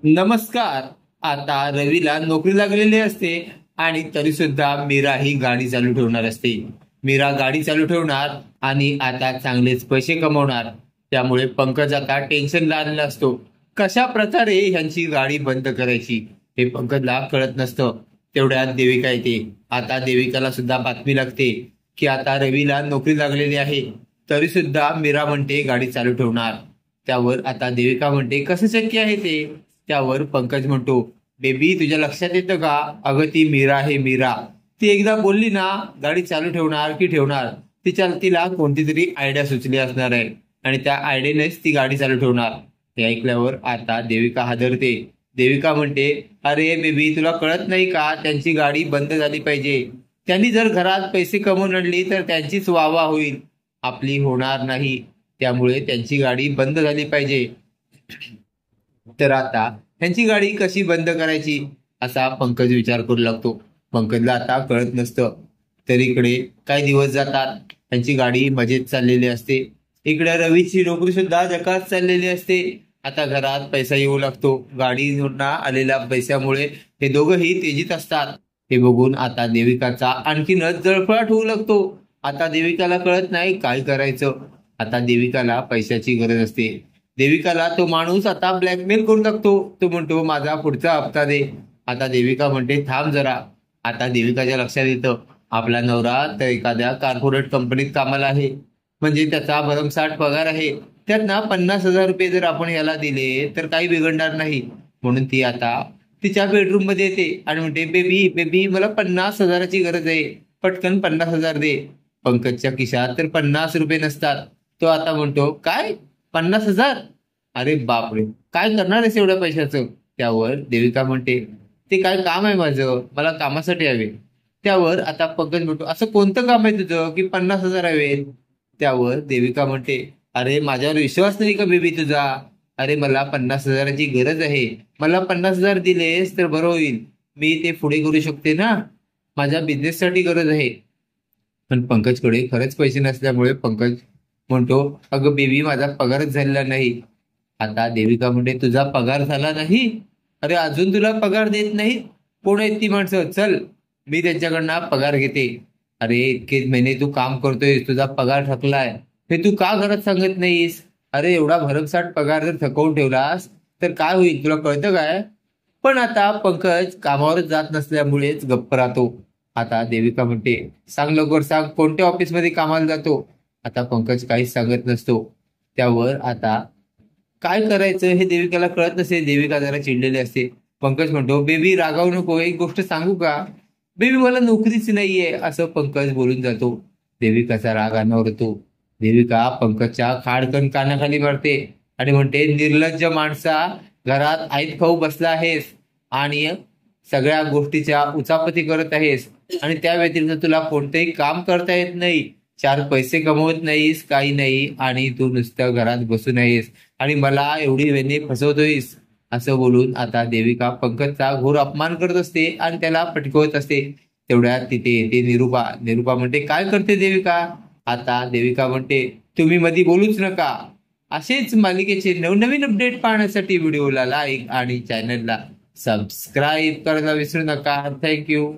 नमस्कार. आता रवीला नोकरी लागलेली असते आणि तरी सुद्धा मीरा ही गाडी चालू ठेवणार असते. मीरा गाडी चालू ठेवणार आणि आता चांगलेच पैसे कमवणार. त्यामुळे पंकज आता टेन्शन आलेला असतो. कशा प्रकारे ह्यांची गाडी बंद करायची हे पंकजला कळत नसतं. तेवढ्यात देविका येते. आता देविकाला सुद्धा बातमी लागते की आता रवीला नोकरी लागलेली आहे. तरी सुद्धा मीरा म्हणते गाडी चालू ठेवणार. त्यावर आता देविका म्हणते कसं शक्य आहे ते. त्यावर पंकज म्हणतो, बेबी तुझ्या लक्षात येतं का, अगं ती मीरा आहे मीरा. ती एकदा बोलली ना गाडी चालू ठेवणार की ठेवणार, तिला कोणती तरी आयडिया सुचली असणार आहे आणि त्या आयडियानेच ती गाडी चालू ठेवणार. हे ऐकल्यावर आता देविका हादरते. देविका म्हणते, अरे बेबी तुला कळत नाही का, त्यांची गाडी बंद झाली पाहिजे. त्यांनी जर घरात पैसे कमवून आणली तर त्यांचीच वाहवा होईल, आपली होणार नाही. त्यामुळे त्यांची गाडी बंद झाली पाहिजे. तर आता ह्यांची गाडी कशी बंद करायची असा पंकज विचार करू लागतो. पंकजला आता कळत नसतं. तर इकडे काही दिवस जातात. त्यांची गाडी मजेत चाललेली असते. इकडे रवीची नोकरी सुद्धा जकात चाललेली असते. आता घरात पैसा येऊ लागतो. गाडीवरनं आलेल्या पैशामुळे हे दोघंही तेजीत असतात. हे बघून आता देविकाचा आणखीनच जळफळाट होऊ लागतो. आता देविकाला कळत नाही काय करायचं. आता देविकाला पैशाची गरज असते. देविकाला तो माणूस आता ब्लॅकमेल करून टाकतो. तो म्हणतो माझा पुढचा हप्ता दे. आता देविका म्हणते थांब जरा. आता देविकाच्या लक्षात येतं आपला नवरा तर एखाद्या कॉर्पोरेट कंपनीत कामाला आहे, म्हणजे त्याचा भरमसाठ पगार आहे. त्यात ना 50,000 रुपये जर आपण याला दिले तर काही बिघडणार नाही. म्हणून ती आता तिच्या बेडरूम मध्ये येते आणि म्हणते बेबी बेबी मला 50,000ची गरज आहे, पटकन 50,000 दे. पंकजच्या खिशात तर 50 रुपये नसतात. तो आता म्हणतो काय 50,000, अरे बापरे काय करणार आहेस एवढ्या पैशाचं. त्यावर देविका म्हणते ते काय काम आहे माझं, मला कामासाठी हवे. त्यावर आता पंकज म्हणतो असं कोणतं काम आहे तुझं की 50,000 हवे. त्यावर देविका म्हणते अरे माझ्यावर विश्वास नाही का बेबी तुझा, अरे मला 50,000ची गरज आहे, मला 50,000 दिलेस तर बरं होईल, मी ते पुढे करू शकते ना, माझ्या बिझनेससाठी गरज आहे. पण पंकजकडे खरंच पैसे नसल्यामुळे पंकज म्हणतो अगं बेबी माझा पगारच झालेला नाही. आता देविका म्हणते तुझा पगार झाला नाही, अरे अजून तुला पगार देत नाही, कोण आहेत ती माणसं, चल मी त्यांच्याकडनं पगार घेते. अरे इतके महिने तू काम करतोय, तुझा पगार थकलाय, हे तू का घरात सांगत नाहीस. अरे एवढा भरमसाठ पगार जर थकवून ठेवलास तर काय होईल तुला कळतं काय. पण आता पंकज कामावरच जात नसल्यामुळेच गप्प राहतो. आता देविका म्हणते सांग लवकर सांग कोणत्या ऑफिसमध्ये कामाला जातो. आता पंकज काहीच सांगत नसतो. त्यावर आता काय करायचं हे देविकाला कळत नसे. देविका जरा चिडलेली असते. पंकज म्हणतो बेबी रागावू नको, एक गोष्ट सांगू का, बेबी मला नोकरीच नाहीये असं पंकज बोलून जातो. देविकाचा राग अनावर होतो. देविका पंकजच्या खाडकन कानाखाली मारते आणि म्हणते निर्लज्ज माणसा, घरात आईत खाऊ बसला आहेस आणि सगळ्या गोष्टीच्या उचापती करत आहेस आणि त्या व्यतिरिक्त तुला कोणतेही काम करता येत नाही, 4 पैसे कमवत नाहीस, काही नाही, आणि तू नुसतं घरात बसून आहेस आणि मला एवढी वेने फसवतोयस असं बोलून आता देविका पंकजचा घोर अपमान करत असते आणि त्याला पटकवत असते. तेवढ्यात तिथे येते निरुपा. निरुपा म्हणते काय करते देविका. आता देविका म्हणते तुम्ही मध्ये बोलूच नका. असेच मालिकेचे नवनवीन अपडेट पाहण्यासाठी व्हिडिओला लाईक आणि चॅनलला सबस्क्राईब करायला विसरू नका. थँक्यू.